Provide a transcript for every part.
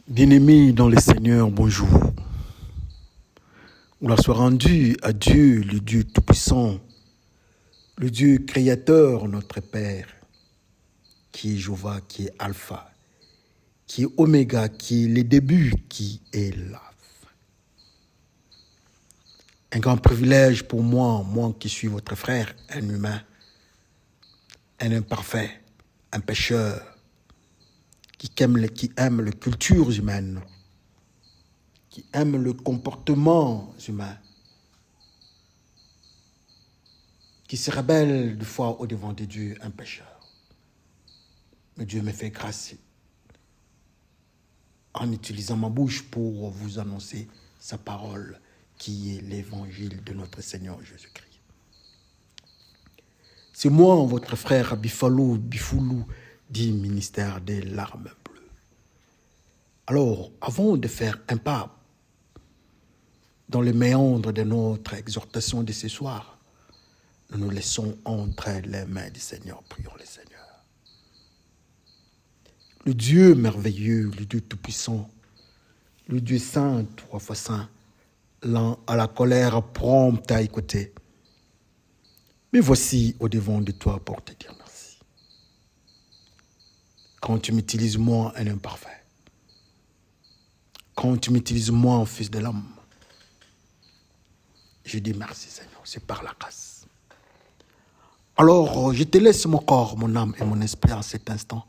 Bien-aimés dans le Seigneur, bonjour. Gloire soit rendue à Dieu, le Dieu Tout-Puissant, le Dieu Créateur, notre Père, qui est Jéhovah, qui est Alpha, qui est Oméga, qui est le début, qui est la fin. Un grand privilège pour moi qui suis votre frère, un humain, un imparfait, un pécheur, qui aime les cultures humaines, qui aime le comportement humain, qui se rebelle des fois au devant de Dieu, un pécheur. Mais Dieu me fait grâce en utilisant ma bouche pour vous annoncer sa parole, qui est l'évangile de notre Seigneur Jésus-Christ. C'est moi, votre frère Bifoulou, du ministère des larmes bleues. Alors, avant de faire un pas dans les méandres de notre exhortation de ce soir, nous nous laissons entre les mains du Seigneur. Prions le Seigneur. Le Dieu merveilleux, le Dieu tout-puissant, le Dieu saint, trois fois saint, lent à la colère, prompt à écouter. Mais voici au devant de toi pour te dire merci. Quand tu m'utilises moi, un imparfait, quand tu m'utilises moi, un fils de l'homme, je dis merci Seigneur, c'est par la grâce. Alors, je te laisse mon corps, mon âme et mon esprit en cet instant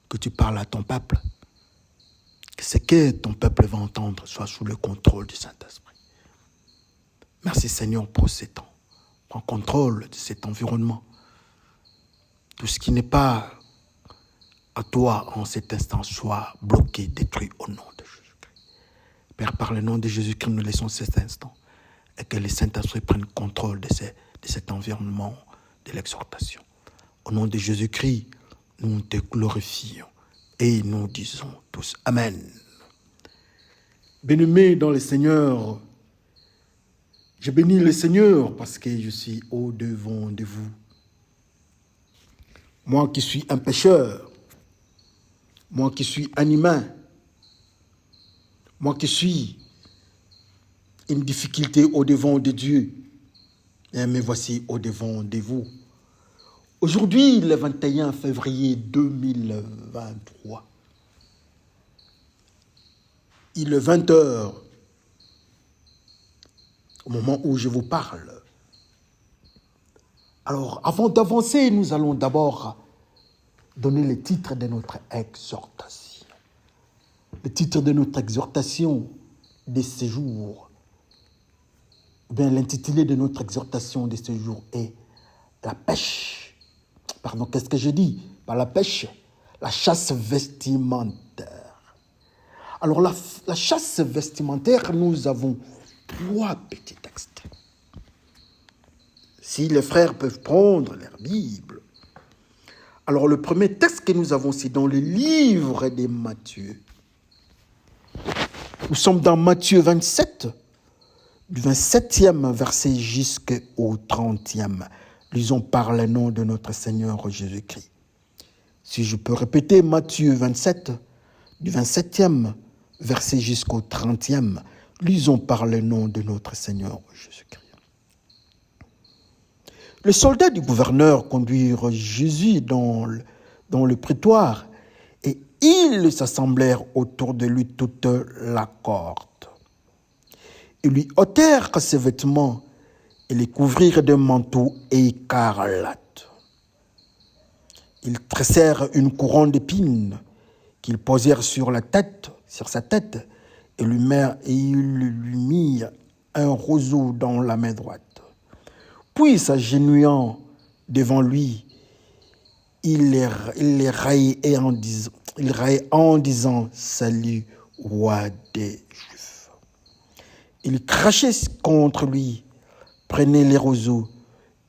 que tu parles à ton peuple. Que ce que ton peuple va entendre soit sous le contrôle du Saint-Esprit. Merci Seigneur pour ce temps. Prends contrôle de cet environnement. Tout ce qui n'est pas à toi en cet instant soit bloqué, détruit au nom de Jésus-Christ. Père, par le nom de Jésus-Christ, nous laissons cet instant et que le Saint-Esprit prenne contrôle de cet environnement de l'exhortation. Au nom de Jésus-Christ, nous te glorifions et nous disons tous Amen. Bien-aimés dans le Seigneur, je bénis le Seigneur parce que je suis au-devant de vous. Moi qui suis un pécheur, moi qui suis un humain, moi qui suis une difficulté au-devant de Dieu, et me voici au-devant de vous. Aujourd'hui, le 21 février 2023, il est 20h, au moment où je vous parle. Alors, avant d'avancer, nous allons d'abord donner le titre de notre exhortation. Le titre de notre exhortation de ce jour, bien l'intitulé de notre exhortation de ce jour est la pêche. Pardon, qu'est-ce que je dis par la pêche? La chasse vestimentaire. Alors, la chasse vestimentaire, nous avons 3 petits textes. Si les frères peuvent prendre leur Bible. Alors, le premier texte que nous avons, c'est dans le livre de Matthieu. Nous sommes dans Matthieu 27, du 27e verset jusqu'au 30e. Lisons par le nom de notre Seigneur Jésus-Christ. Si je peux répéter, Matthieu 27, du 27e verset jusqu'au 30e. Lisons par le nom de notre Seigneur Jésus-Christ. Les soldats du gouverneur conduirent Jésus dans le prétoire et ils s'assemblèrent autour de lui toute la cohorte. Ils lui ôtèrent ses vêtements et les couvrirent d'un manteau écarlate. Ils tressèrent une couronne d'épines qu'ils posèrent sur sa tête, et ils lui mirent un roseau dans la main droite. Puis, s'agenouillant devant lui, il les raillait en disant « Salut, roi des Juifs ». Il crachait contre lui, prenait les roseaux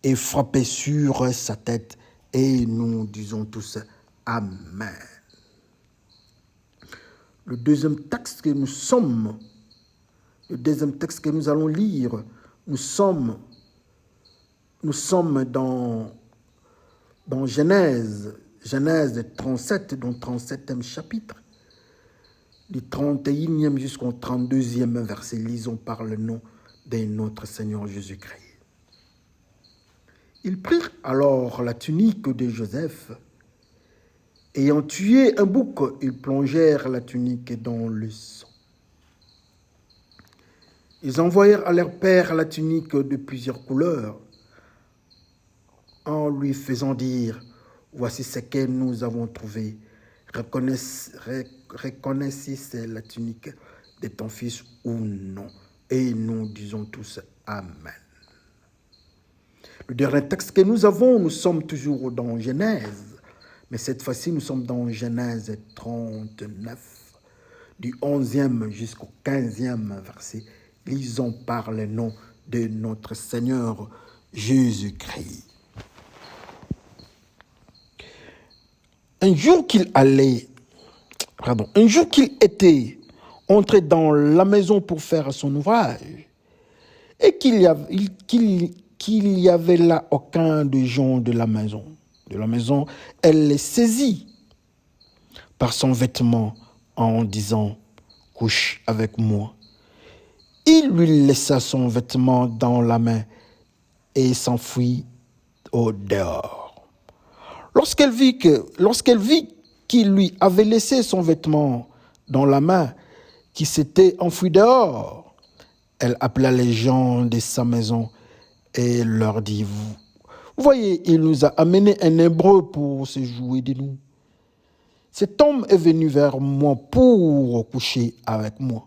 et frappait sur sa tête. Et nous disons tous Amen. Le deuxième texte que nous allons lire, nous sommes dans Genèse 37, dans le 37e chapitre. du 31e jusqu'au 32e verset, lisons par le nom de notre Seigneur Jésus-Christ. Ils prirent alors la tunique de Joseph. Ayant tué un bouc, ils plongèrent la tunique dans le sang. Ils envoyèrent à leur père la tunique de plusieurs couleurs, en lui faisant dire, « Voici ce que nous avons trouvé. Reconnaissez la tunique de ton fils ou non. » Et nous disons tous Amen. Le dernier texte que nous sommes toujours dans Genèse, mais cette fois-ci, nous sommes dans Genèse 39, du 11e jusqu'au 15e verset. Lisons par le nom de notre Seigneur Jésus-Christ. Un jour qu'il était entré dans la maison pour faire son ouvrage, et qu'il y avait là aucun des gens de la maison. Elle les saisit par son vêtement en disant « Couche avec moi ». Il lui laissa son vêtement dans la main et s'enfuit au dehors. Lorsqu'elle vit qu'il lui avait laissé son vêtement dans la main, qui s'était enfui dehors, elle appela les gens de sa maison et leur dit, vous voyez, il nous a amené un Hébreu pour se jouer de nous. Cet homme est venu vers moi pour coucher avec moi,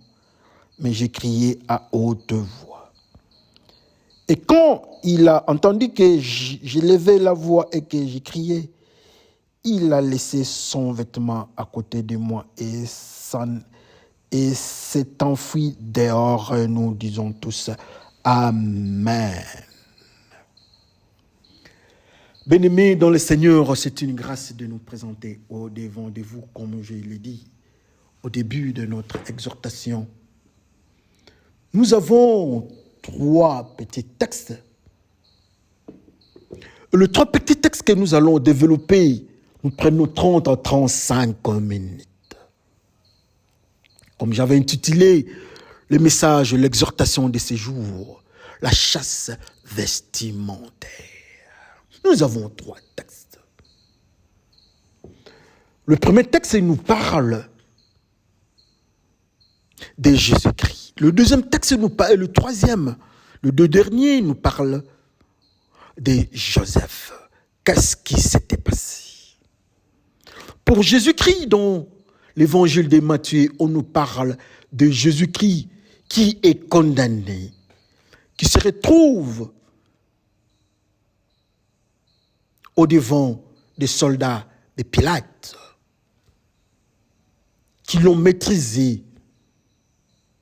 mais j'ai crié à haute voix. Et quand il a entendu que j'ai levé la voix et que j'ai crié, il a laissé son vêtement à côté de moi et s'est enfui dehors. Nous disons tous Amen. Bien-aimés dans le Seigneur, c'est une grâce de nous présenter au devant de vous, comme je l'ai dit au début de notre exhortation. Nous avons 3 petits textes. Les 3 petits textes que nous allons développer, nous prenons 30 à 35 minutes. Comme j'avais intitulé le message, l'exhortation de ces jours, la chasse vestimentaire. Nous avons 3 textes. Le premier texte, il nous parle de Jésus-Christ. Le deuxième texte nous parle, et le troisième, le 2 derniers, nous parle de Joseph. Qu'est-ce qui s'était passé? Pour Jésus-Christ, dans l'évangile de Matthieu, on nous parle de Jésus-Christ qui est condamné, qui se retrouve au devant des soldats de Pilate, qui l'ont maîtrisé,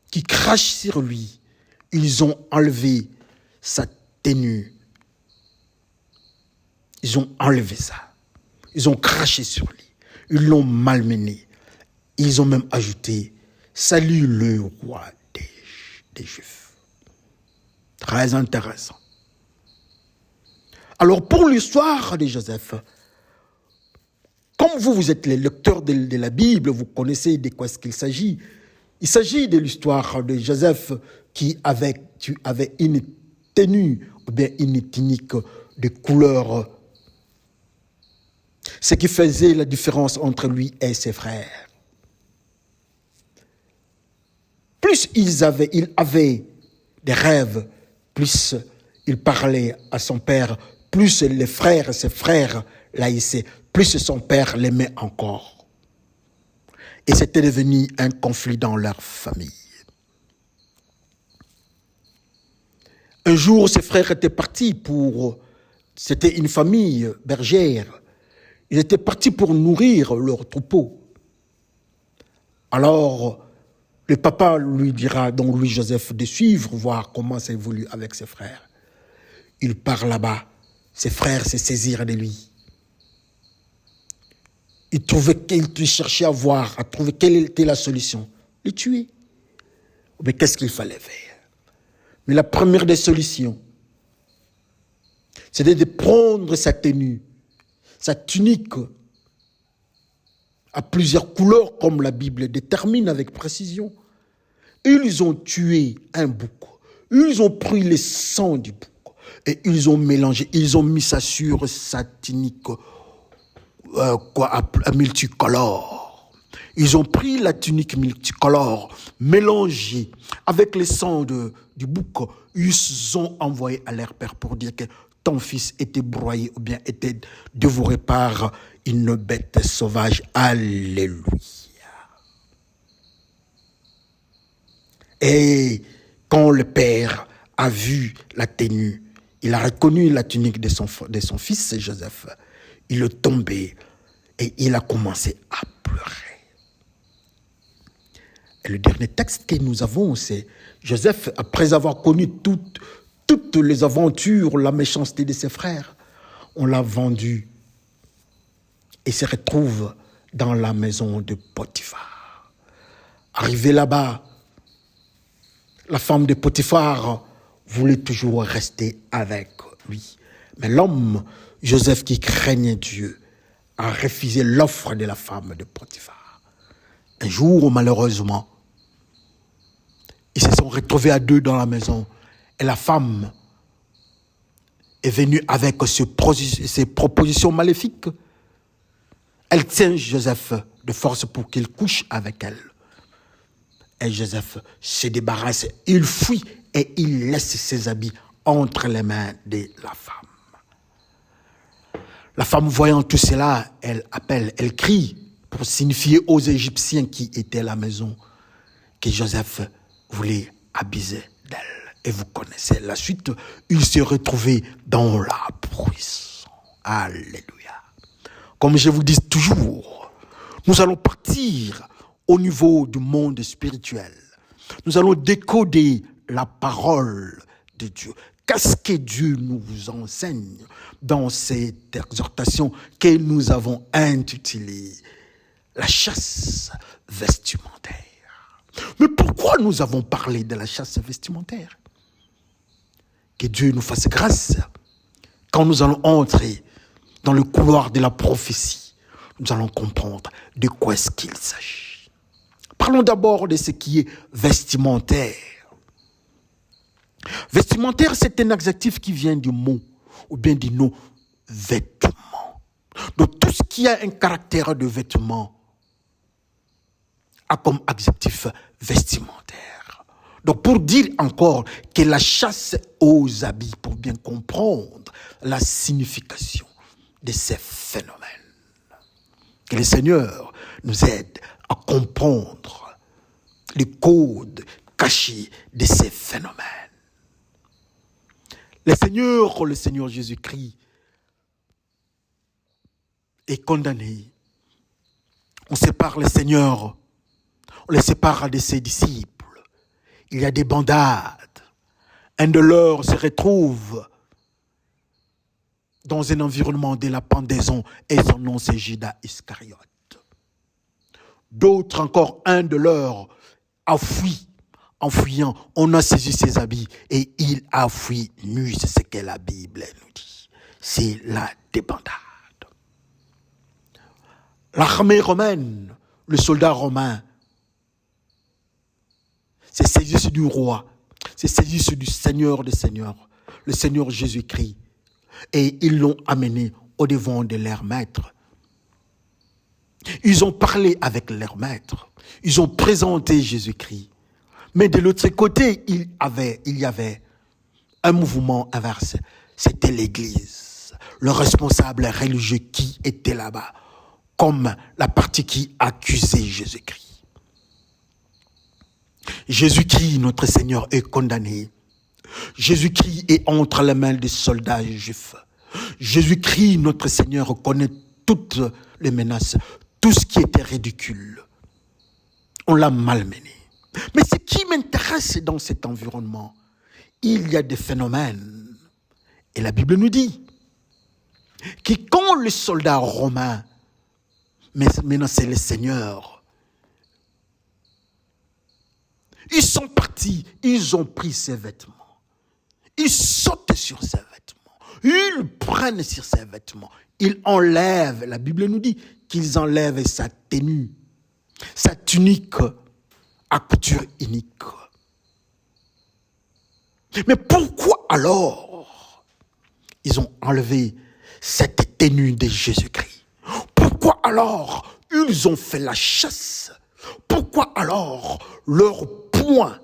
qui crachent sur lui. Ils ont enlevé sa tenue. Ils ont enlevé ça. Ils ont craché sur lui. Ils l'ont malmené. Ils ont même ajouté « Salut le roi des Juifs ». Très intéressant. Alors pour l'histoire de Joseph, comme vous êtes les lecteurs de la Bible, vous connaissez de quoi est-ce qu'il s'agit. Il s'agit de l'histoire de Joseph qui avait une tenue, ou bien une tunique de couleur, ce qui faisait la différence entre lui et ses frères. Plus il avait des rêves, plus il parlait à son père, plus ses frères l'haïssaient, plus son père l'aimait encore. Et c'était devenu un conflit dans leur famille. Un jour, ses frères étaient partis c'était une famille bergère, ils étaient partis pour nourrir leurs troupeaux. Alors, le papa lui dira, donc Louis-Joseph, de suivre, voir comment ça évolue avec ses frères. Il part là-bas, ses frères se saisirent de lui. Il cherchait à trouver quelle était la solution. Le tuer. Mais qu'est-ce qu'il fallait faire? Mais la première des solutions, c'était de prendre sa tenue, sa tunique, à plusieurs couleurs, comme la Bible détermine avec précision. Ils ont tué un bouc. Ils ont pris le sang du bouc et ils ont mélangé, ils ont mis ça sur sa tunique multicolore. Ils ont pris la tunique multicolore, mélangée avec le sang du bouc. Ils ont envoyé à leur père pour dire que ton fils était broyé ou bien était dévoré par une bête sauvage. Alléluia. Et quand le père a vu la tenue, il a reconnu la tunique de son fils Joseph, il est tombé et il a commencé à pleurer. Et le dernier texte que nous avons, c'est Joseph, après avoir connu toutes les aventures, la méchanceté de ses frères, on l'a vendu et se retrouve dans la maison de Potiphar. Arrivé là-bas, la femme de Potiphar voulait toujours rester avec lui. Mais l'homme, Joseph, qui craignait Dieu, a refusé l'offre de la femme de Potiphar. Un jour, malheureusement, ils se sont retrouvés à deux dans la maison. Et la femme est venue avec ses propositions maléfiques. Elle tient Joseph de force pour qu'il couche avec elle. Et Joseph se débarrasse, il fuit et il laisse ses habits entre les mains de la femme. La femme, voyant tout cela, elle appelle, elle crie pour signifier aux Égyptiens qui étaient à la maison que Joseph voulait abuser d'elle. Et vous connaissez la suite, il s'est retrouvé dans la prison. Alléluia. Comme je vous dis toujours, nous allons partir au niveau du monde spirituel. Nous allons décoder la parole de Dieu. Qu'est-ce que Dieu nous enseigne dans cette exhortation que nous avons intitulée la chasse vestimentaire? Mais pourquoi nous avons parlé de la chasse vestimentaire? Que Dieu nous fasse grâce quand nous allons entrer dans le couloir de la prophétie. Nous allons comprendre de quoi est-ce qu'il s'agit. Parlons d'abord de ce qui est vestimentaire. Vestimentaire, c'est un adjectif qui vient du mot ou bien du nom vêtement. Donc tout ce qui a un caractère de vêtement a comme adjectif vestimentaire. Donc pour dire encore que la chasse aux habits, pour bien comprendre la signification de ces phénomènes. Que le Seigneur nous aide à comprendre les codes cachés de ces phénomènes. Le Seigneur Jésus-Christ est condamné. On sépare le Seigneur, on le sépare de ses disciples. Il y a des bandades. Un de leurs se retrouve dans un environnement de la pendaison et son nom c'est Judas Iscariote. D'autres encore, un de leurs a fui. En fuyant, on a saisi ses habits et il a fui nu. C'est ce que la Bible nous dit. C'est la débandade. L'armée romaine, le soldat romain, s'est saisi du roi, s'est saisi du Seigneur des Seigneurs, le Seigneur Jésus-Christ. Et ils l'ont amené au devant de leur maître. Ils ont parlé avec leur maître. Ils ont présenté Jésus-Christ. Mais de l'autre côté, il y avait un mouvement inverse. C'était l'Église, le responsable religieux qui était là-bas, comme la partie qui accusait Jésus-Christ. Jésus-Christ, notre Seigneur, est condamné. Jésus-Christ est entre les mains des soldats juifs. Jésus-Christ, notre Seigneur, connaît toutes les menaces, tout ce qui était ridicule. On l'a malmené. Mais ce qui m'intéresse dans cet environnement, il y a des phénomènes. Et la Bible nous dit que quand les soldats romains menaçaient le Seigneur, ils sont partis, ils ont pris ses vêtements. Ils sautaient sur ses vêtements. Ils prennent sur ses vêtements. Ils enlèvent, la Bible nous dit qu'ils enlèvent sa tenue, sa tunique à couture unique. Mais pourquoi alors ils ont enlevé cette tenue de Jésus-Christ? Pourquoi alors ils ont fait la chasse? Pourquoi alors leur point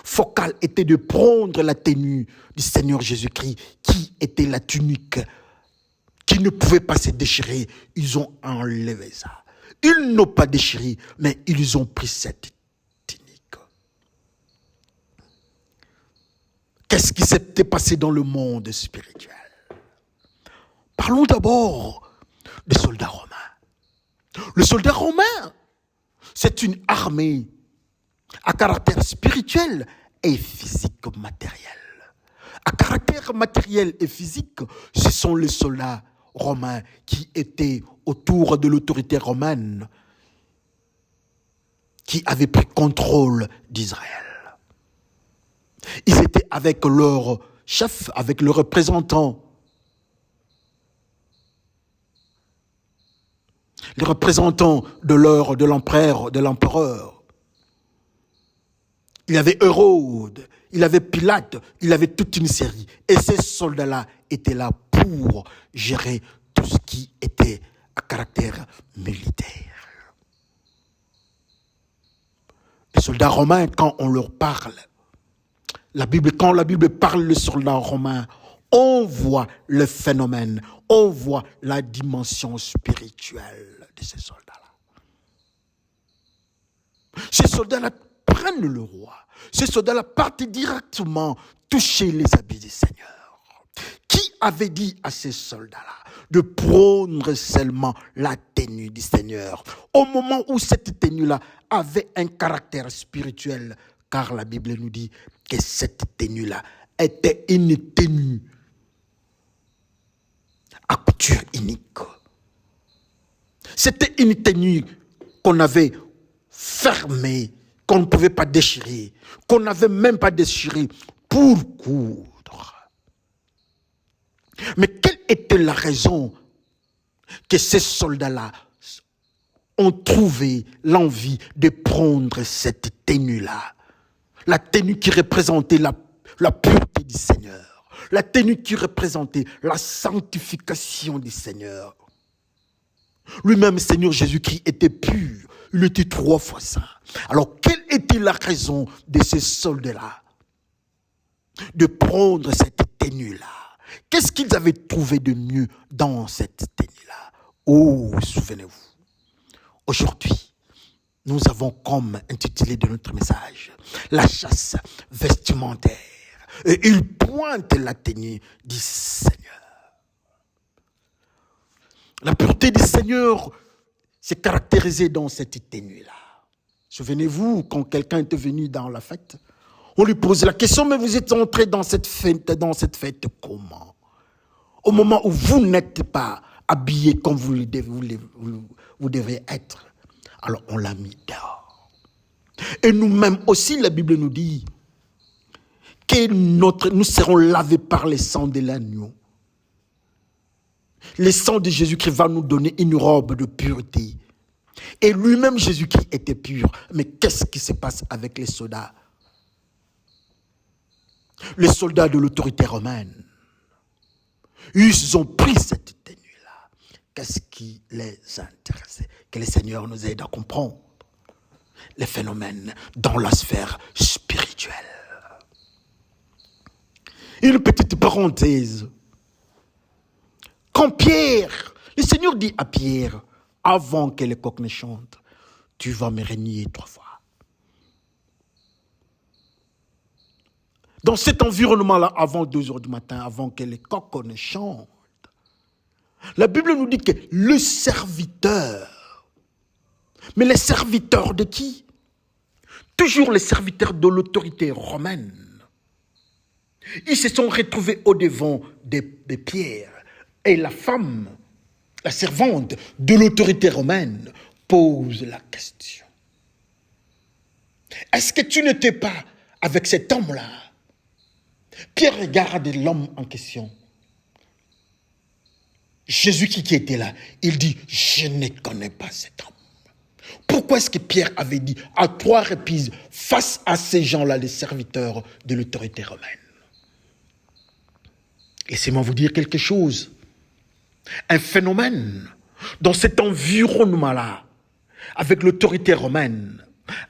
focal était de prendre la tenue du Seigneur Jésus-Christ, qui était la tunique, qui ne pouvait pas se déchirer? Ils ont enlevé ça. Ils n'ont pas déchiré, mais ils ont pris cette tunique. Qu'est-ce qui s'était passé dans le monde spirituel? Parlons d'abord des soldats romains. Le soldat romain, c'est une armée à caractère spirituel et physique matériel. À caractère matériel et physique, ce sont les soldats romains qui étaient autour de l'autorité romaine, qui avaient pris contrôle d'Israël. Ils étaient avec leur chef, avec le représentant. Les représentants de l'empereur. Il y avait Hérode, il y avait Pilate, il y avait toute une série. Et ces soldats-là étaient là pour gérer tout ce qui était à caractère militaire. Les soldats romains, quand on leur parle, quand la Bible parle des soldats romains, on voit le phénomène, on voit la dimension spirituelle de ces soldats-là. Ces soldats-là prennent le roi. Ces soldats-là partent directement toucher les habits du Seigneur. Qui avait dit à ces soldats-là de prendre seulement la tenue du Seigneur, au moment où cette tenue-là avait un caractère spirituel, car la Bible nous dit que cette tenue-là était une tenue à couture unique. C'était une tenue qu'on avait fermée, qu'on ne pouvait pas déchirer, qu'on n'avait même pas déchiré pour coudre. Mais quelle était la raison que ces soldats-là ont trouvé l'envie de prendre cette tenue-là? La tenue qui représentait la pureté du Seigneur, la tenue qui représentait la sanctification du Seigneur. Lui-même, Seigneur Jésus-Christ, était pur. Il était 3 fois saint. Alors, quelle était la raison de ces soldats-là de prendre cette tenue-là? Qu'est-ce qu'ils avaient trouvé de mieux dans cette tenue-là? Oh, souvenez-vous. Aujourd'hui, nous avons comme intitulé de notre message la chasse vestimentaire. Et il pointe la tenue du Seigneur. La pureté du Seigneur s'est caractérisée dans cette tenue-là. Souvenez-vous, quand quelqu'un était venu dans la fête, on lui posait la question, mais vous êtes entré dans cette fête comment? Au moment où vous n'êtes pas habillé comme vous devez être. Alors on l'a mis dehors. Et nous-mêmes aussi, la Bible nous dit que nous serons lavés par le sang de l'agneau. Le sang de Jésus-Christ va nous donner une robe de pureté. Et lui-même, Jésus-Christ était pur. Mais qu'est-ce qui se passe avec les soldats? Les soldats de l'autorité romaine. Ils ont pris cette tenue-là. Qu'est-ce qui les intéressait? Que le Seigneur nous aide à comprendre les phénomènes dans la sphère spirituelle. Une petite parenthèse. Quand Pierre, le Seigneur dit à Pierre, avant que les coqs ne chantent, tu vas me renier 3 fois. Dans cet environnement-là, avant 2 heures du matin, avant que les coqs ne chantent, la Bible nous dit que le serviteur, mais les serviteurs de qui? Toujours les serviteurs de l'autorité romaine. Ils se sont retrouvés au-devant de Pierre. Et la femme, la servante de l'autorité romaine, pose la question. Est-ce que tu n'étais pas avec cet homme-là? Pierre regarde l'homme en question. Jésus qui était là, il dit, je ne connais pas cet homme. Pourquoi est-ce que Pierre avait dit à 3 reprises face à ces gens-là, les serviteurs de l'autorité romaine? Laissez-moi vous dire quelque chose. Un phénomène dans cet environnement-là, avec l'autorité romaine,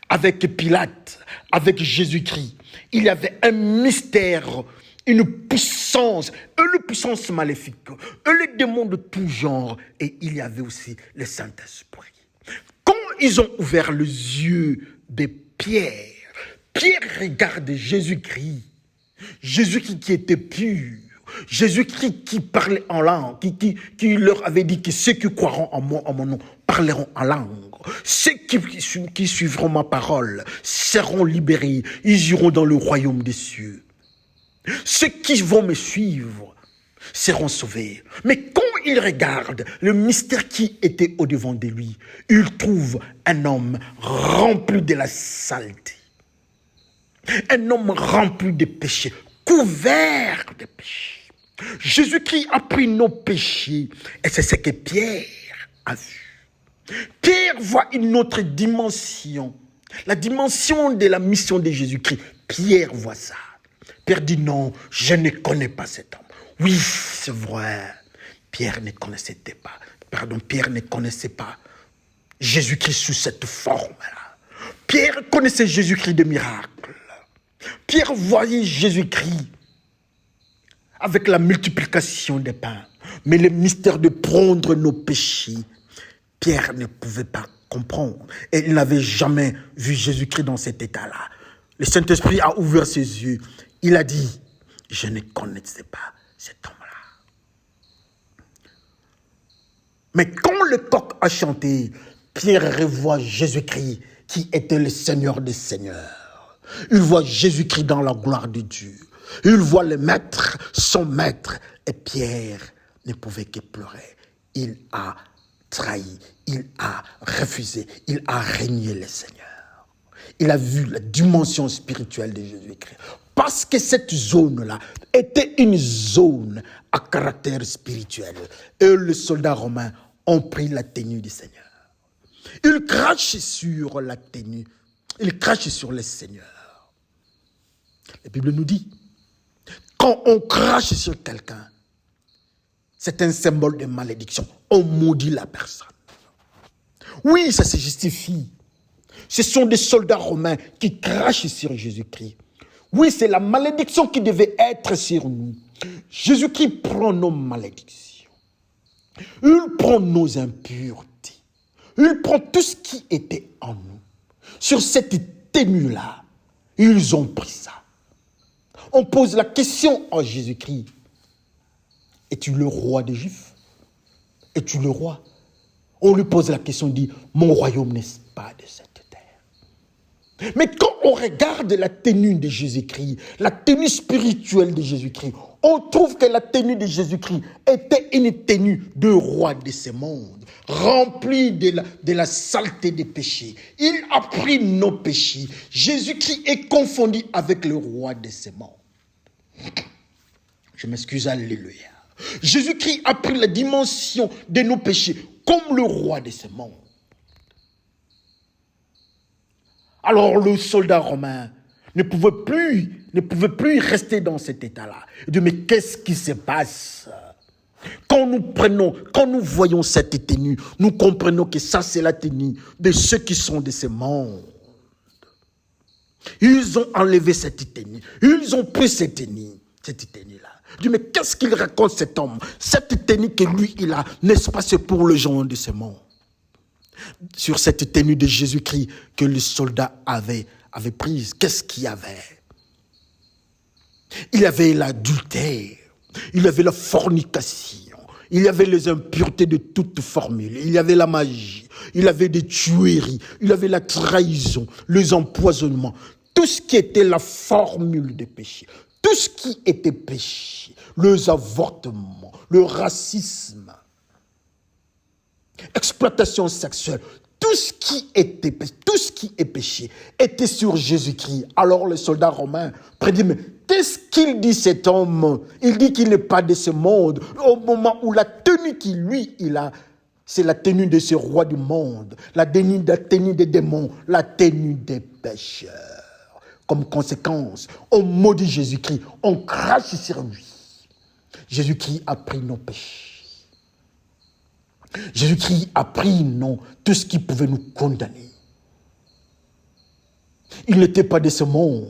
avec Pilate, avec Jésus-Christ, il y avait un mystère, une puissance maléfique, les démons de tout genre, et il y avait aussi le Saint-Esprit. Quand ils ont ouvert les yeux de Pierre, Pierre regarde Jésus-Christ, Jésus-Christ qui était pur, Jésus-Christ qui parlait en langue, qui leur avait dit que ceux qui croiront en moi, en mon nom, parleront en langue. Ceux qui suivront ma parole seront libérés, ils iront dans le royaume des cieux. Ceux qui vont me suivre seront sauvés. Mais quand il regarde le mystère qui était au-devant de lui, il trouve un homme rempli de la saleté. Un homme rempli de péchés, couvert de péchés. Jésus-Christ a pris nos péchés et c'est ce que Pierre a vu. Pierre voit une autre dimension, la dimension de la mission de Jésus-Christ. Pierre voit ça. Pierre dit non, je ne connais pas cet homme. Oui, c'est vrai. Pierre ne connaissait pas Jésus-Christ sous cette forme-là. Pierre connaissait Jésus-Christ de miracles. Pierre voyait Jésus-Christ avec la multiplication des pains. Mais le mystère de prendre nos péchés, Pierre ne pouvait pas comprendre. Et il n'avait jamais vu Jésus-Christ dans cet état-là. Le Saint-Esprit a ouvert ses yeux. Il a dit, je ne connaissais pas cet homme-là. Mais quand le coq a chanté, Pierre revoit Jésus-Christ qui était le Seigneur des Seigneurs. Il voit Jésus-Christ dans la gloire de Dieu. Il voit le maître, son maître. Et Pierre ne pouvait que pleurer. Il a trahi, il a refusé, il a régné le Seigneur. Il a vu la dimension spirituelle de Jésus-Christ. Parce que cette zone-là était une zone à caractère spirituel. Et les soldats romains ont pris la tenue du Seigneur. Ils crachent sur la tenue. Ils crachent sur le Seigneur. La Bible nous dit, quand on crache sur quelqu'un, c'est un symbole de malédiction. On maudit la personne. Oui, ça se justifie. Ce sont des soldats romains qui crachent sur Jésus-Christ. Oui, c'est la malédiction qui devait être sur nous. Jésus-Christ prend nos malédictions. Il prend nos impuretés. Il prend tout ce qui était en nous. Sur cette tenue-là, ils ont pris ça. On pose la question à Jésus-Christ. Es-tu le roi des Juifs? Es-tu le roi? On lui pose la question, on dit, mon royaume n'est pas de cette terre. Mais quand on regarde la tenue de Jésus-Christ, la tenue spirituelle de Jésus-Christ, on trouve que la tenue de Jésus-Christ était une tenue de roi de ce monde, remplie de la saleté des péchés. Il a pris nos péchés. Jésus-Christ est confondu avec le roi de ce monde. Je m'excuse, alléluia. Jésus-Christ a pris la dimension de nos péchés comme le roi de ce monde. Alors le soldat romain ne pouvait plus rester dans cet état-là. Il dit, mais qu'est-ce qui se passe? Quand nous voyons cette tenue, nous comprenons que ça c'est la tenue de ceux qui sont de ce monde. Ils ont enlevé cette tenue. Ils ont pris cette tenue-là. Je dis, mais qu'est-ce qu'il raconte cet homme? Cette tenue que lui, il a, n'est-ce pas, c'est pour les gens de ce monde. Sur cette tenue de Jésus-Christ que les soldats avaient prise, qu'est-ce qu'il y avait? Il y avait l'adultère, il y avait la fornication, il y avait les impuretés de toute formule, il y avait la magie, il y avait des tueries, il y avait la trahison, les empoisonnements, tout ce qui était la formule des péchés, tout ce qui était péché, les avortements, le racisme, exploitation sexuelle, tout ce qui est péché était sur Jésus-Christ. Alors le soldat romain prédit, mais qu'est-ce qu'il dit cet homme? Il dit qu'il n'est pas de ce monde. Au moment où la tenue il a, c'est la tenue de ce roi du monde, la tenue des démons, la tenue des pécheurs. Comme conséquence, on maudit Jésus-Christ, on crache sur lui. Jésus-Christ a pris nos péchés. Jésus-Christ a pris tout ce qui pouvait nous condamner. Il n'était pas de ce monde.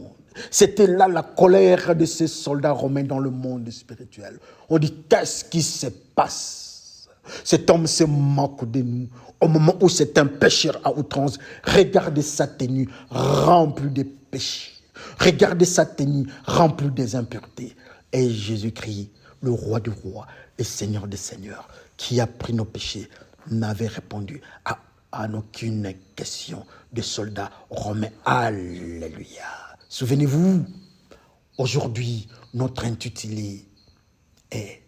C'était là la colère de ces soldats romains dans le monde spirituel. On dit, qu'est-ce qui se passe? Cet homme se moque de nous. Au moment où c'est un pécheur à outrance, regardez sa tenue remplie de péchés. Regardez sa tenue remplie des impuretés. Et Jésus-Christ, le roi du roi, le Seigneur des seigneurs, qui a pris nos péchés, n'avait répondu à aucune question de soldats romains. Alléluia. Souvenez-vous, aujourd'hui, notre intitulé est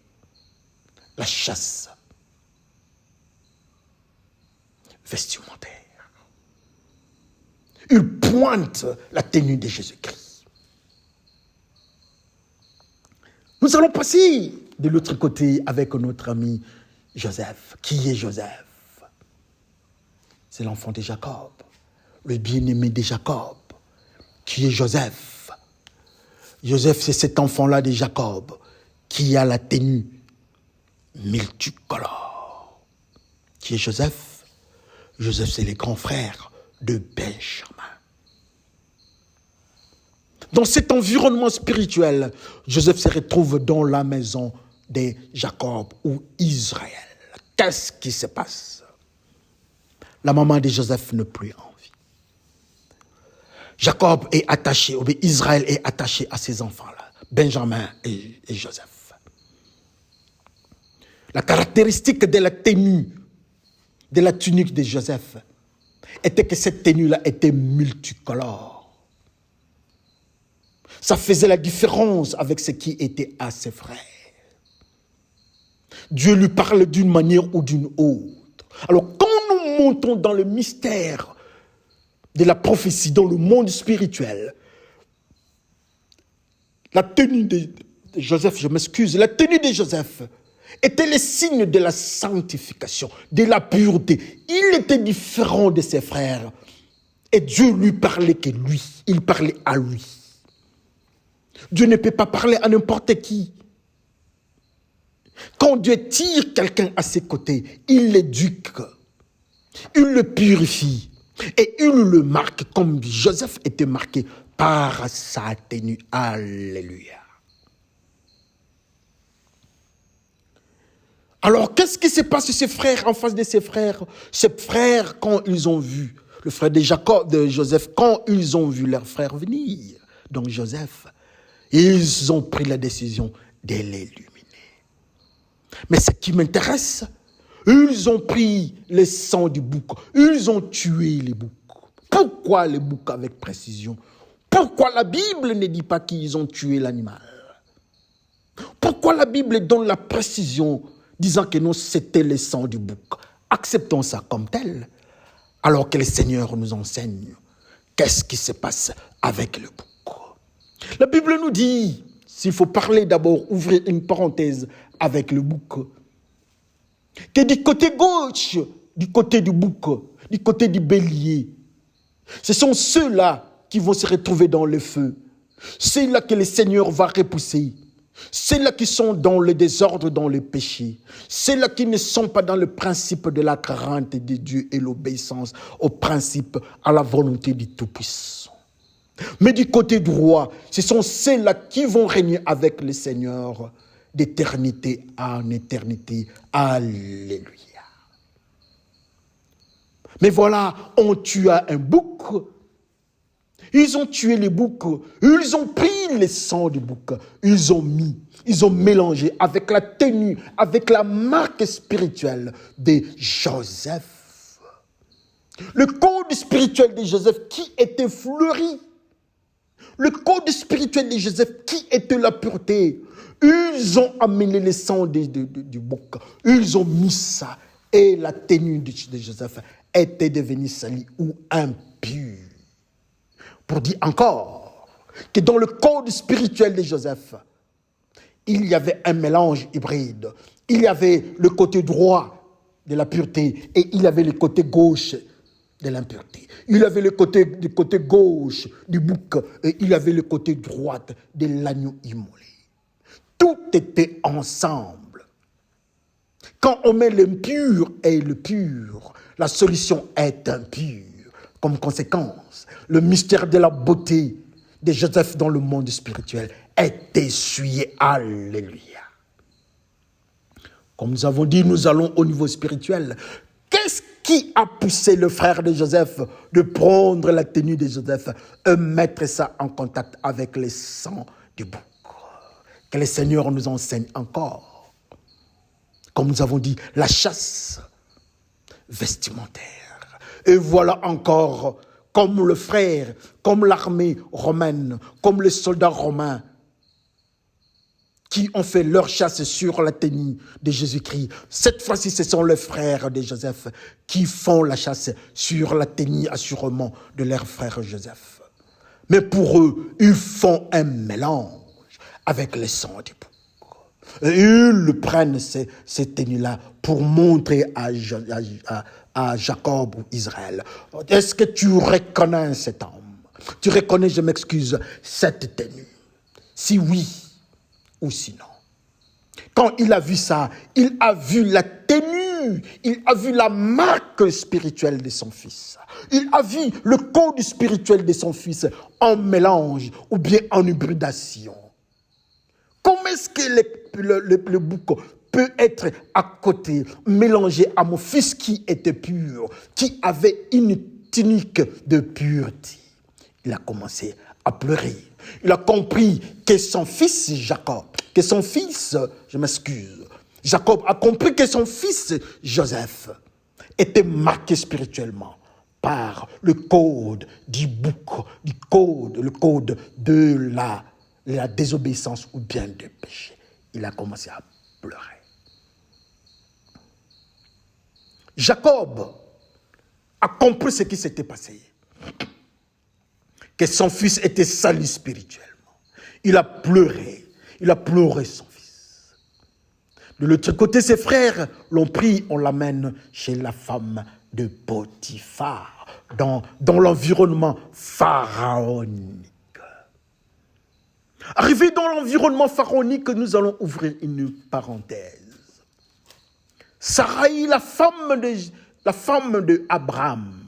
la chasse vestimentaire. Il pointe la tenue de Jésus-Christ. Nous allons passer de l'autre côté avec notre ami Joseph. Qui est Joseph? C'est l'enfant de Jacob, le bien-aimé de Jacob. Qui est Joseph? Joseph, c'est cet enfant-là de Jacob qui a la tenue multicolore. Qui est Joseph? Joseph, c'est le grand frère de Benjamin. Dans cet environnement spirituel, Joseph se retrouve dans la maison de Jacob ou Israël. Qu'est-ce qui se passe? La maman de Joseph n'est plus en vie. Jacob est attaché, ou bien Israël est attaché à ses enfants-là, Benjamin et Joseph. La caractéristique de la tenue, de la tunique de Joseph, était que cette tenue-là était multicolore. Ça faisait la différence avec ce qui était à ses frères. Dieu lui parle d'une manière ou d'une autre. Alors quand nous montons dans le mystère de la prophétie, dans le monde spirituel, la tenue de Joseph, la tenue de Joseph était le signe de la sanctification, de la pureté. Il était différent de ses frères. Et Dieu lui parlait que lui, il parlait à lui. Dieu ne peut pas parler à n'importe qui. Quand Dieu tire quelqu'un à ses côtés, il l'éduque, il le purifie et il le marque comme Joseph était marqué par sa tenue. Alléluia. Alors, qu'est-ce qui s'est passé ses frères en face de ses frères? Ses frères, quand ils ont vu, le frère de Jacob, de Joseph, quand ils ont vu leur frère venir, donc Joseph, ils ont pris la décision de l'éliminer. Mais ce qui m'intéresse, ils ont pris le sang du bouc, ils ont tué les boucs. Pourquoi les boucs avec précision? Pourquoi la Bible ne dit pas qu'ils ont tué l'animal? Pourquoi la Bible donne la précision disant que non, c'était le sang du bouc? Acceptons ça comme tel, alors que le Seigneur nous enseigne qu'est-ce qui se passe avec le bouc. La Bible nous dit, s'il faut parler d'abord, ouvrir une parenthèse avec le bouc, que du côté gauche, du côté du bouc, du côté du bélier, ce sont ceux-là qui vont se retrouver dans le feu. Ceux-là que le Seigneur va repousser. Ceux-là qui sont dans le désordre, dans le péché. Ceux-là qui ne sont pas dans le principe de la crainte de Dieu et l'obéissance au principe, à la volonté du Tout-Puissant. Mais du côté droit, ce sont ceux-là qui vont régner avec le Seigneur d'éternité en éternité. Alléluia. Mais voilà, on tua un bouc. Ils ont tué les boucs. Ils ont pris le sang du bouc. Ils ont mélangé avec la tenue, avec la marque spirituelle de Joseph. Le code spirituel de Joseph qui était fleuri. Le code spirituel de Joseph qui était la pureté. Ils ont amené le sang du bouc. Ils ont mis ça. Et la tenue de Joseph était devenu sali ou impur. Pour dire encore que dans le code spirituel de Joseph, il y avait un mélange hybride. Il y avait le côté droit de la pureté et il y avait le côté gauche de l'impureté. Il y avait le côté gauche du bouc et il y avait le côté droit de l'agneau immolé. Tout était ensemble. Quand on met l'impur et le pur, la solution est impure. Comme conséquence, le mystère de la beauté de Joseph dans le monde spirituel est essuyé. Alléluia. Comme nous avons dit, nous allons au niveau spirituel. Qu'est-ce qui a poussé le frère de Joseph de prendre la tenue de Joseph et mettre ça en contact avec le sang du bouc? Que le Seigneur nous enseigne encore. Comme nous avons dit, la chasse vestimentaire. Et voilà encore, comme le frère, comme l'armée romaine, comme les soldats romains, qui ont fait leur chasse sur la tenue de Jésus-Christ. Cette fois-ci, ce sont les frères de Joseph qui font la chasse sur la tenue, assurément, de leur frère Joseph. Mais pour eux, ils font un mélange avec le sang du bouc. Et ils prennent ces tenues-là pour montrer à Jacob ou Israël. Est-ce que tu reconnais cet homme? Tu reconnais, je m'excuse, cette tenue? Si oui, ou sinon. Quand il a vu ça, il a vu la tenue, il a vu la marque spirituelle de son fils. Il a vu le code spirituel de son fils en mélange ou bien en hybridation. Comment est-ce que le bouc peut être à côté, mélangé à mon fils qui était pur, qui avait une tunique de pureté? Il a commencé à pleurer. Il a compris que son fils Jacob, que son fils, Jacob a compris que son fils Joseph était marqué spirituellement par le code du bouc, le code de la désobéissance ou bien du péché. Il a commencé à pleurer. Jacob a compris ce qui s'était passé. Que son fils était sali spirituellement. Il a pleuré son fils. De l'autre côté, ses frères l'ont pris, on l'amène chez la femme de Potiphar, dans l'environnement pharaonique. Arrivé dans l'environnement pharaonique, nous allons ouvrir une parenthèse. Sarai, la femme de Abraham,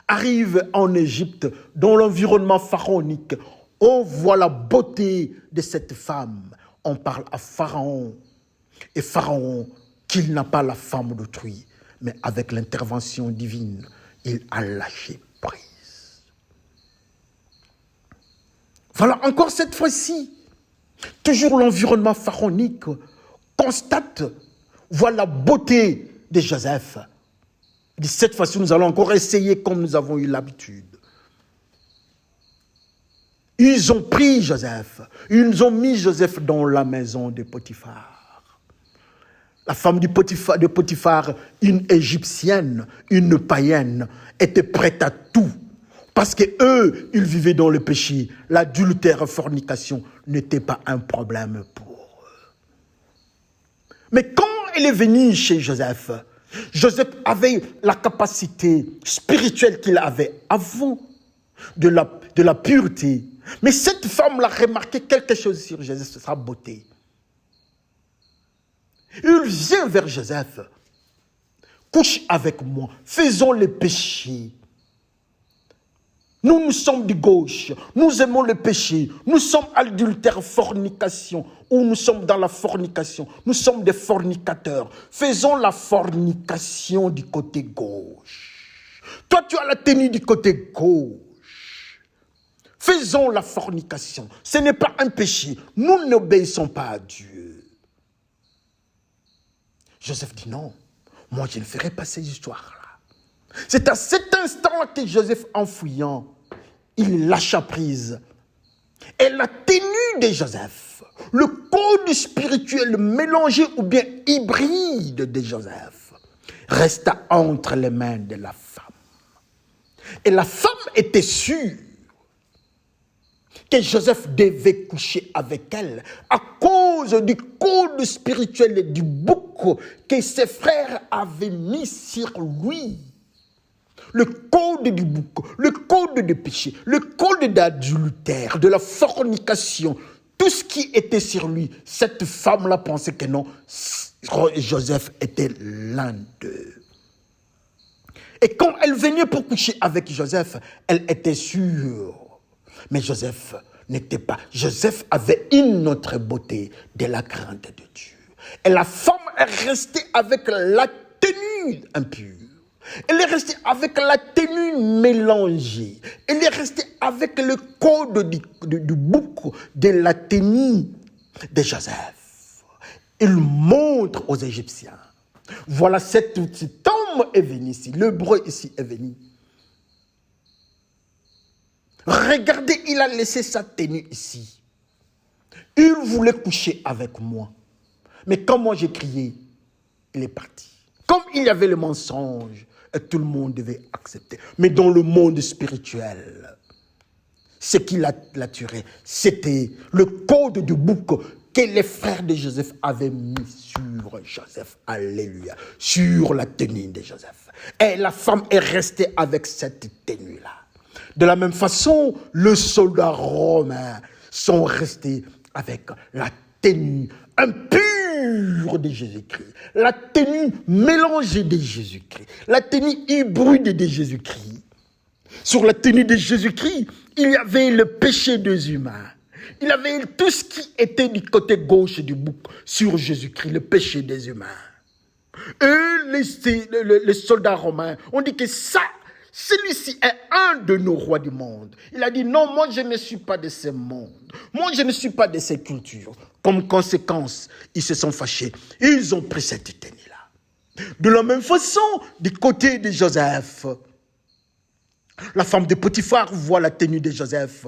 arrive en Égypte, dans l'environnement pharaonique. On voit la beauté de cette femme. On parle à Pharaon. Et Pharaon, qu'il n'a pas la femme d'autrui, mais avec l'intervention divine, il a lâché prise. Voilà, encore cette fois-ci, toujours l'environnement pharaonique constate, voit la beauté de Joseph. Cette fois-ci, nous allons encore essayer comme nous avons eu l'habitude. Ils ont pris Joseph. Ils ont mis Joseph dans la maison de Potiphar. La femme de Potiphar, une égyptienne, une païenne, était prête à tout. Parce qu'eux, ils vivaient dans le péché. L'adultère, la fornication n'était pas un problème pour eux. Mais quand elle est venue chez Joseph, Joseph avait la capacité spirituelle qu'il avait avant de la pureté. Mais cette femme a remarqué quelque chose sur Joseph, sa beauté. Il vient vers Joseph. Couche avec moi, faisons le péché. Nous sommes de gauche, nous aimons le péché, nous sommes adultères, fornication, ou nous sommes dans la fornication, nous sommes des fornicateurs. Faisons la fornication du côté gauche. Toi, tu as la tenue du côté gauche. Faisons la fornication. Ce n'est pas un péché. Nous n'obéissons pas à Dieu. Joseph dit non, moi je ne ferai pas ces histoires-là. C'est à cet instant-là que Joseph, en fouillant, il lâcha prise. Et la tenue de Joseph, le code spirituel mélangé ou bien hybride de Joseph, resta entre les mains de la femme. Et la femme était sûre que Joseph devait coucher avec elle à cause du code spirituel et du bouc que ses frères avaient mis sur lui. Le code du bouc, le code du péché, le code d'adultère, de la fornication, tout ce qui était sur lui, cette femme-là pensait que non, Joseph était l'un d'eux. Et quand elle venait pour coucher avec Joseph, elle était sûre. Mais Joseph n'était pas. Joseph avait une autre beauté de la crainte de Dieu. Et la femme est restée avec la tenue impure. Elle est restée avec la tenue mélangée. Elle est restée avec le code du bouc de la tenue de Joseph. Il montre aux Égyptiens. Voilà, cet homme est venu ici. L'hébreu ici est venu. Regardez, il a laissé sa tenue ici. Il voulait coucher avec moi. Mais quand moi j'ai crié, il est parti. Comme il y avait le mensonge, et tout le monde devait accepter. Mais dans le monde spirituel, ce qui l'a tué, c'était le code du bouc que les frères de Joseph avaient mis sur Joseph. Alléluia. Sur la tenue de Joseph. Et la femme est restée avec cette tenue-là. De la même façon, les soldats romains sont restés avec la tenue impure de Jésus-Christ, la tenue mélangée de Jésus-Christ, la tenue hybride de Jésus-Christ. Sur la tenue de Jésus-Christ, il y avait le péché des humains. Il y avait tout ce qui était du côté gauche du bouc sur Jésus-Christ, le péché des humains. Et les soldats romains ont dit que ça, celui-ci est un de nos rois du monde. Il a dit non, moi je ne suis pas de ce monde. Moi je ne suis pas de ces cultures. Comme conséquence, ils se sont fâchés. Ils ont pris cette tenue-là. De la même façon, du côté de Joseph, la femme de Potiphar voit la tenue de Joseph.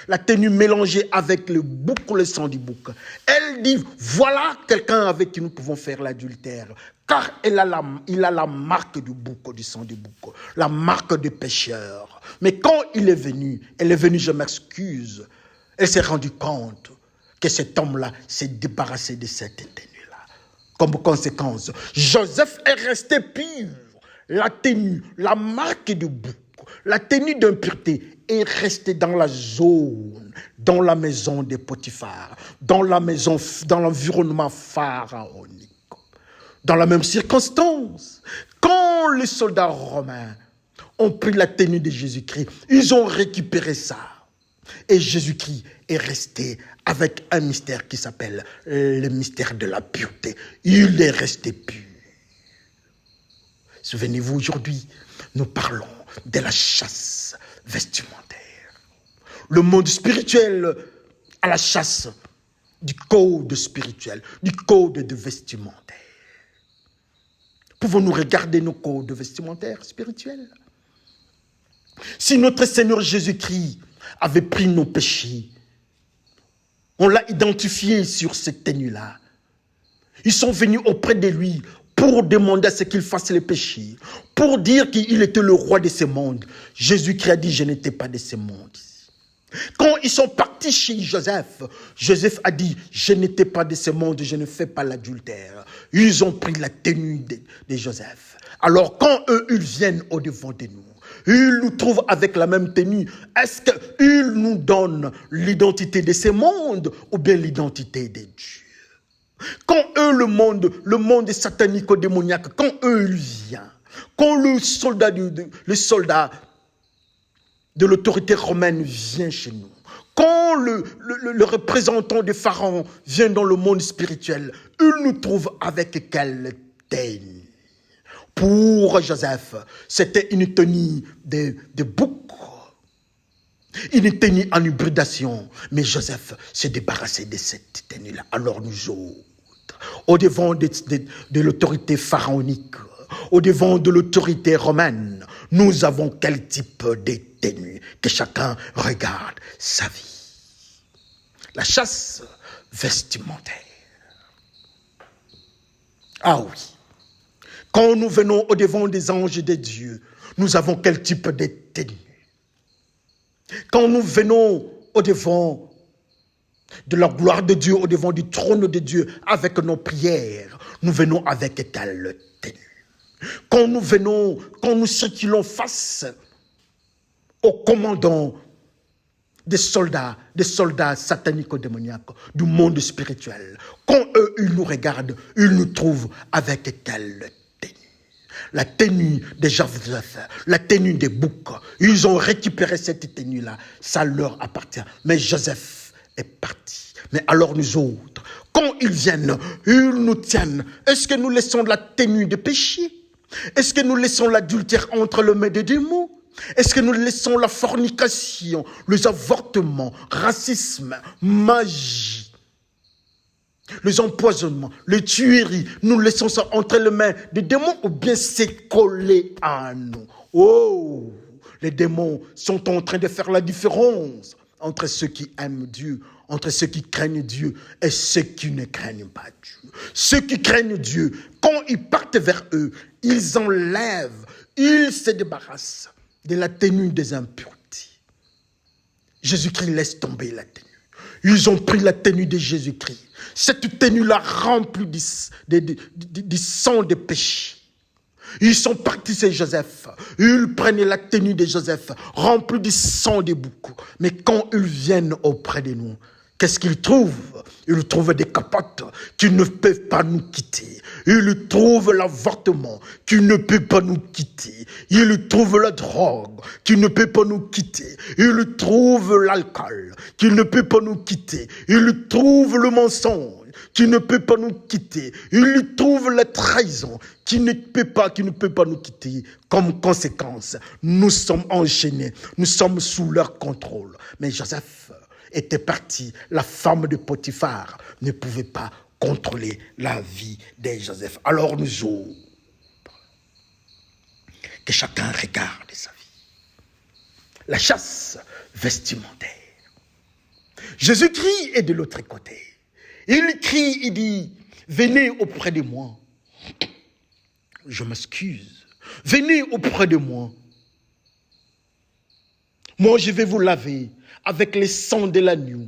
La tenue mélangée avec le bouc, le sang du bouc. Elle dit, voilà quelqu'un avec qui nous pouvons faire l'adultère. Car il a la marque du bouc, du sang du bouc. La marque du pécheur. Mais quand elle est venue, je m'excuse. Elle s'est rendue compte que cet homme-là s'est débarrassé de cette tenue-là. Comme conséquence, Joseph est resté pur. La tenue, la marque du bouc, la tenue d'impureté est restée dans la zone, dans la maison de Potiphar, dans l'environnement pharaonique. Dans la même circonstance, quand les soldats romains ont pris la tenue de Jésus-Christ, ils ont récupéré ça. Et Jésus-Christ est resté avec un mystère qui s'appelle le mystère de la pureté. Il est resté pur. Souvenez-vous, aujourd'hui, nous parlons de la chasse vestimentaire. Le monde spirituel à la chasse du code spirituel, du code de vestimentaire. Pouvons-nous regarder nos codes vestimentaires spirituels? Si notre Seigneur Jésus-Christ avait pris nos péchés, on l'a identifié sur cette tenue-là. Ils sont venus auprès de lui pour demander à ce qu'il fasse les péchés, pour dire qu'il était le roi de ce monde. Jésus-Christ a dit, je n'étais pas de ce monde. Quand ils sont partis chez Joseph, Joseph a dit, je n'étais pas de ce monde, je ne fais pas l'adultère. Ils ont pris la tenue de Joseph. Alors quand eux, ils viennent au-devant de nous, ils nous trouvent avec la même tenue. Est-ce qu'ils nous donnent l'identité de ce monde ou bien l'identité de Dieu? Quand eux, le monde satanico-démoniaque, quand eux, ils viennent, quand le soldat de l'autorité romaine vient chez nous, quand le représentant de Pharaon vient dans le monde spirituel, il nous trouve avec quelle tenue? Pour Joseph, c'était une tenue de bouc, une tenue en hybridation. Mais Joseph s'est débarrassé de cette tenue-là. Alors nous autres, au-devant de l'autorité pharaonique, au-devant de l'autorité romaine, nous avons quel type de tenue? Que chacun regarde sa vie. La chasse vestimentaire. Ah oui. Quand nous venons au-devant des anges de Dieu, Nous avons quel type de tenue? Quand nous venons au-devant de la gloire de Dieu, au-devant du trône de Dieu, avec nos prières, nous venons avec quelle tenue? Quand nous circulons face au commandant des soldats satanico-démoniaques du monde spirituel, quand eux, ils nous regardent, ils nous trouvent avec quelle tenue? La tenue des Joseph, la tenue des boucs. Ils ont récupéré cette tenue-là, ça leur appartient. Mais Joseph est parti. Mais alors nous autres, quand ils viennent, ils nous tiennent. Est-ce que nous laissons la tenue de péché? Est-ce que nous laissons l'adultère entre les mains des démons? Est-ce que nous laissons la fornication, les avortements, racisme, magie, les empoisonnements, les tueries, nous laissons ça entre les mains des démons ou bien c'est collé à nous? Oh, les démons sont en train de faire la différence entre ceux qui aiment Dieu, entre ceux qui craignent Dieu et ceux qui ne craignent pas Dieu. Ceux qui craignent Dieu, quand ils partent vers eux, ils enlèvent, ils se débarrassent de la tenue des impuretés. Jésus-Christ laisse tomber la tenue. Ils ont pris la tenue de Jésus-Christ. Cette tenue-là remplie du sang de péché. Ils sont partis, c'est Joseph. Ils prennent la tenue de Joseph, remplie du sang des boucs. Mais quand ils viennent auprès de nous, qu'est-ce qu'ils trouvent? Ils trouvent des capotes qui ne peuvent pas nous quitter. Ils trouvent l'avortement qui ne peut pas nous quitter. Ils trouvent la drogue qui ne peut pas nous quitter. Ils trouvent l'alcool qui ne peut pas nous quitter. Ils trouvent le mensonge qui ne peut pas nous quitter. Ils trouvent la trahison qui ne peut pas nous quitter. Comme conséquence, nous sommes enchaînés. Nous sommes sous leur contrôle. Mais Joseph était parti. La femme de Potiphar ne pouvait pas contrôler la vie de Joseph. Alors nous autres, que chacun regarde sa vie. La chasse vestimentaire. Jésus-Christ est de l'autre côté. Il crie, il dit, venez auprès de moi. Je m'excuse. Venez auprès de moi. Moi, je vais vous laver avec les sangs de l'agneau.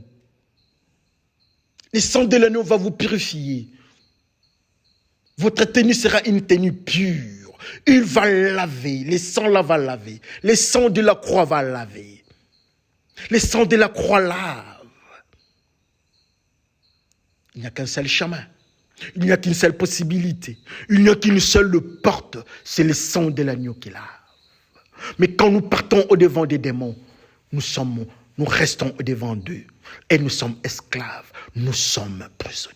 Le sang de l'agneau va vous purifier. Votre tenue sera une tenue pure. Il va laver. Le sang là va laver. Le sang de la croix va laver. Le sang de la croix lave. Il n'y a qu'un seul chemin. Il n'y a qu'une seule possibilité. Il n'y a qu'une seule porte. C'est le sang de l'agneau qui lave. Mais quand nous partons au-devant des démons, nous restons au-devant d'eux. Et nous sommes esclaves. Nous sommes prisonniers.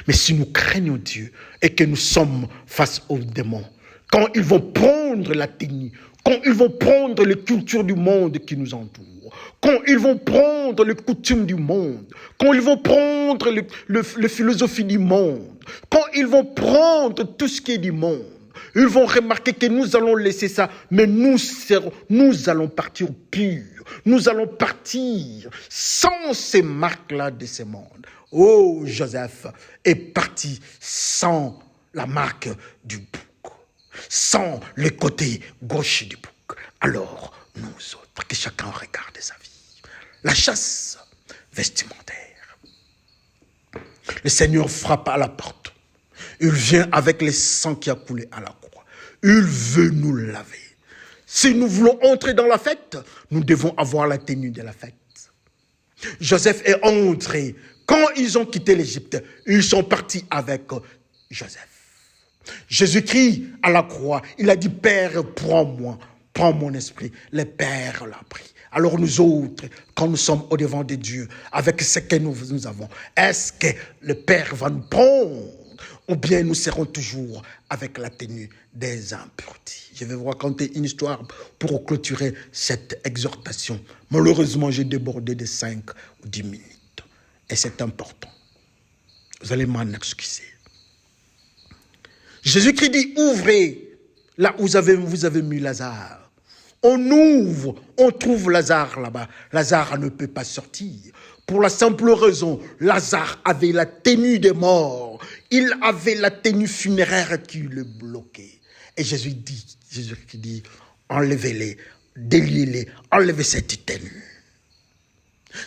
Mais si nous craignons Dieu et que nous sommes face aux démons, quand ils vont prendre la tenue, quand ils vont prendre les cultures du monde qui nous entourent, quand ils vont prendre les coutumes du monde, quand ils vont prendre les philosophies du monde, quand ils vont prendre tout ce qui est du monde, ils vont remarquer que nous allons laisser ça, mais nous allons partir purs. Nous allons partir sans ces marques-là de ce monde. Oh, Joseph est parti sans la marque du bouc, sans le côté gauche du bouc. Alors, nous autres, que chacun regarde sa vie. La chasse vestimentaire. Le Seigneur frappe à la porte. Il vient avec le sang qui a coulé à la croix. Il veut nous laver. Si nous voulons entrer dans la fête, nous devons avoir la tenue de la fête. Joseph est entré. Quand ils ont quitté l'Égypte, ils sont partis avec Joseph. Jésus-Christ à la croix, il a dit, Père, prends-moi, prends mon esprit. Le Père l'a pris. Alors nous autres, quand nous sommes au-devant de Dieu, avec ce que nous avons, est-ce que le Père va nous prendre ou bien nous serons toujours avec la tenue des impuretés? Je vais vous raconter une histoire pour clôturer cette exhortation. Malheureusement, j'ai débordé de 5 ou 10 minutes. Et c'est important. Vous allez m'en excuser. Jésus-Christ dit, ouvrez là où vous avez mis Lazare. On ouvre, on trouve Lazare là-bas. Lazare ne peut pas sortir. Pour la simple raison, Lazare avait la tenue des morts. Il avait la tenue funéraire qui le bloquait. Et Jésus dit, Jésus qui dit, enlevez-les, déliez-les, enlevez cette tenue.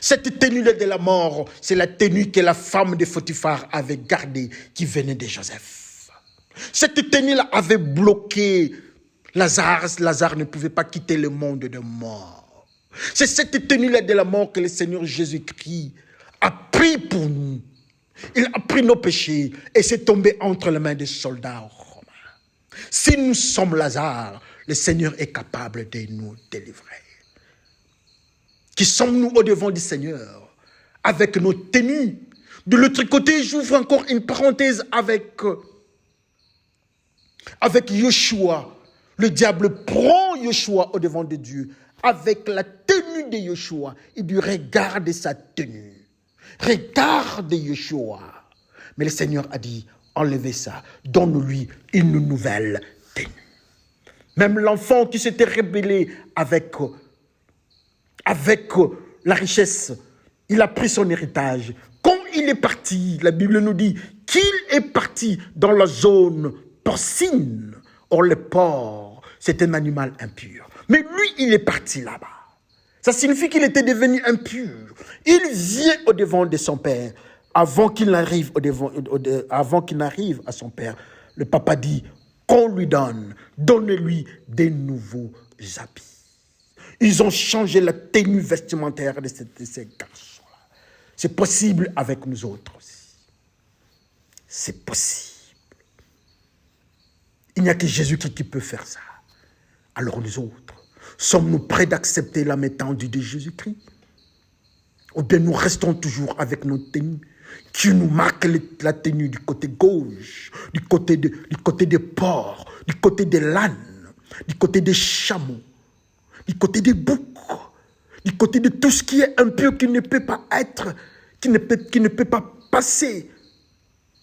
Cette tenue-là de la mort, c'est la tenue que la femme de Potiphar avait gardée, qui venait de Joseph. Cette tenue-là avait bloqué Lazare. Lazare ne pouvait pas quitter le monde de mort. C'est cette tenue-là de la mort que le Seigneur Jésus-Christ a pris pour nous. Il a pris nos péchés et s'est tombé entre les mains des soldats romains. Si nous sommes Lazare, le Seigneur est capable de nous délivrer. Qui sommes-nous au-devant du Seigneur avec nos tenues? De l'autre côté, j'ouvre encore une parenthèse avec Yeshua. Le diable prend Yeshua au-devant de Dieu avec la tenue de Yeshua. Il dit, regarde sa tenue. Regarde Yeshua. Mais le Seigneur a dit, enlevez ça, donne-lui une nouvelle tenue. Même l'enfant qui s'était rébellé avec la richesse, il a pris son héritage. Quand il est parti, la Bible nous dit qu'il est parti dans la zone porcine. Or, le porc, c'est un animal impur. Mais lui, il est parti là-bas. Ça signifie qu'il était devenu impur. Il vient au-devant de son père. Avant qu'il n'arrive à son père, le papa dit, qu'on lui donne-lui des nouveaux habits. Ils ont changé la tenue vestimentaire de ces garçons-là. C'est possible avec nous autres aussi. C'est possible. Il n'y a que Jésus-Christ qui peut faire ça. Alors nous autres, sommes-nous prêts d'accepter la méthode de Jésus-Christ? Ou bien nous restons toujours avec nos tenues qui nous marquent la tenue du côté gauche, du côté des porcs, du côté de l'âne, du côté des chameaux, du côté des boucs, du côté de tout ce qui est impur, qui ne peut pas être, qui ne peut pas passer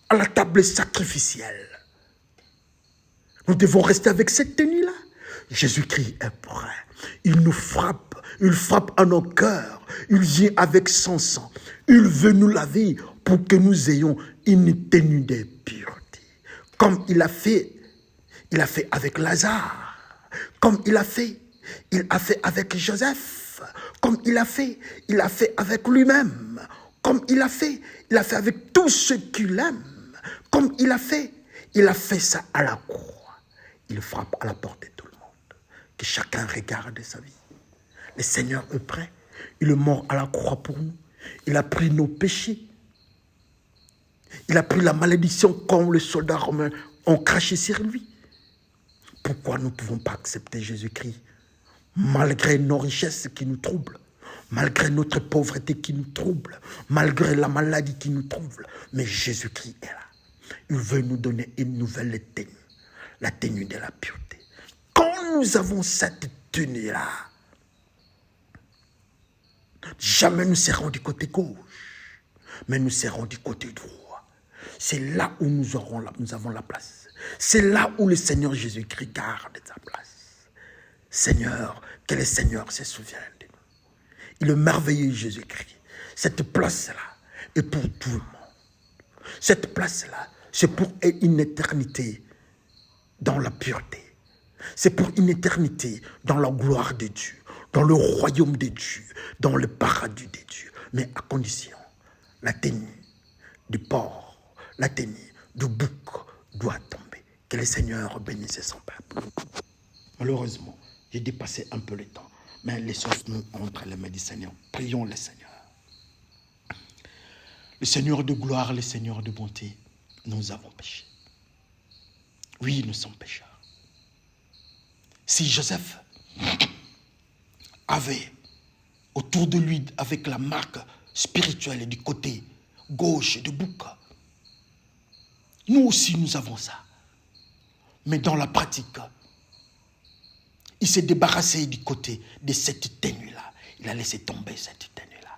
à la table sacrificielle. Nous devons rester avec cette tenue-là. Jésus-Christ est prêt. Il nous frappe. Il frappe à nos cœurs. Il vient avec son sang. Il veut nous laver pour que nous ayons une tenue de pureté. Comme il a fait avec Lazare. Comme il a fait avec Joseph. Comme il a fait avec lui-même. Comme il a fait avec tous ceux qu'il aime. Comme il a fait ça à la croix. Il frappe à la porte de tout le monde. Que chacun regarde sa vie. Le Seigneur est prêt. Il est mort à la croix pour nous. Il a pris nos péchés. Il a pris la malédiction comme les soldats romains ont craché sur lui. Pourquoi nous ne pouvons pas accepter Jésus-Christ malgré nos richesses qui nous troublent, malgré notre pauvreté qui nous trouble, malgré la maladie qui nous trouble? Mais Jésus-Christ est là. Il veut nous donner une nouvelle tenue. La tenue de la pureté. Quand nous avons cette tenue-là, jamais nous serons du côté gauche, mais nous serons du côté droit. C'est là où nous avons la place. C'est là où le Seigneur Jésus-Christ garde sa place. Seigneur, que le Seigneur se souvienne de nous. Il est merveilleux Jésus-Christ. Cette place-là est pour tout le monde. Cette place-là, c'est pour une éternité dans la pureté. C'est pour une éternité dans la gloire de Dieu, dans le royaume de Dieu, dans le paradis de Dieu. Mais à condition, la tenue du porc, la tenue du bouc doit tomber. Que le Seigneur bénisse son peuple. Malheureusement, j'ai dépassé un peu le temps, mais laissons-nous entre les mains du Seigneur. Prions le Seigneur. Le Seigneur de gloire, le Seigneur de bonté, nous avons péché. Oui, nous sommes pécheurs. Si Joseph avait autour de lui, avec la marque spirituelle du côté gauche du bouc, nous aussi nous avons ça. Mais dans la pratique, il s'est débarrassé du côté de cette tenue-là. Il a laissé tomber cette tenue-là.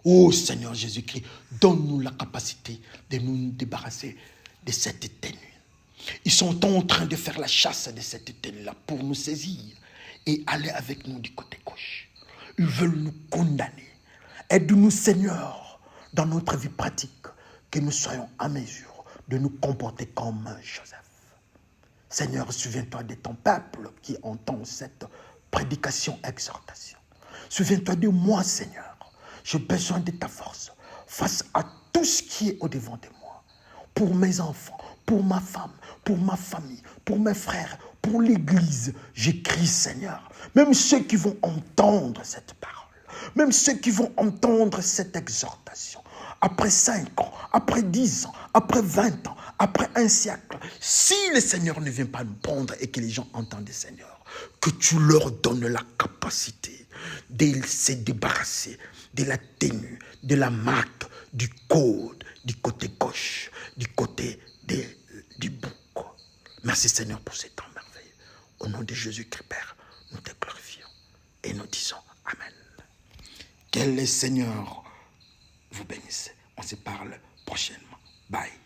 Oh Seigneur Jésus-Christ, donne-nous la capacité de nous débarrasser de cette tenue. Ils sont en train de faire la chasse de cette tenue-là pour nous saisir et aller avec nous du côté gauche. Ils veulent nous condamner. Aide-nous, Seigneur, dans notre vie pratique, que nous soyons à mesure de nous comporter comme Joseph. Seigneur, souviens-toi de ton peuple qui entend cette prédication, exhortation. Souviens-toi de moi, Seigneur. J'ai besoin de ta force face à tout ce qui est au-devant de moi. Pour mes enfants, pour ma femme, pour ma famille, pour mes frères, pour l'Église, j'écris, Seigneur. Même ceux qui vont entendre cette parole, même ceux qui vont entendre cette exhortation, après 5 ans, après 10 ans, après 20 ans, après un siècle, si le Seigneur ne vient pas nous prendre et que les gens entendent le Seigneur, que tu leur donnes la capacité de se débarrasser de la tenue, de la marque, du code, du côté gauche, du côté du bouc. Merci Seigneur pour ces temps merveilleux. Au nom de Jésus-Christ, Père, nous te glorifions et nous disons Amen. Que le Seigneur vous bénisse. On se parle prochainement. Bye.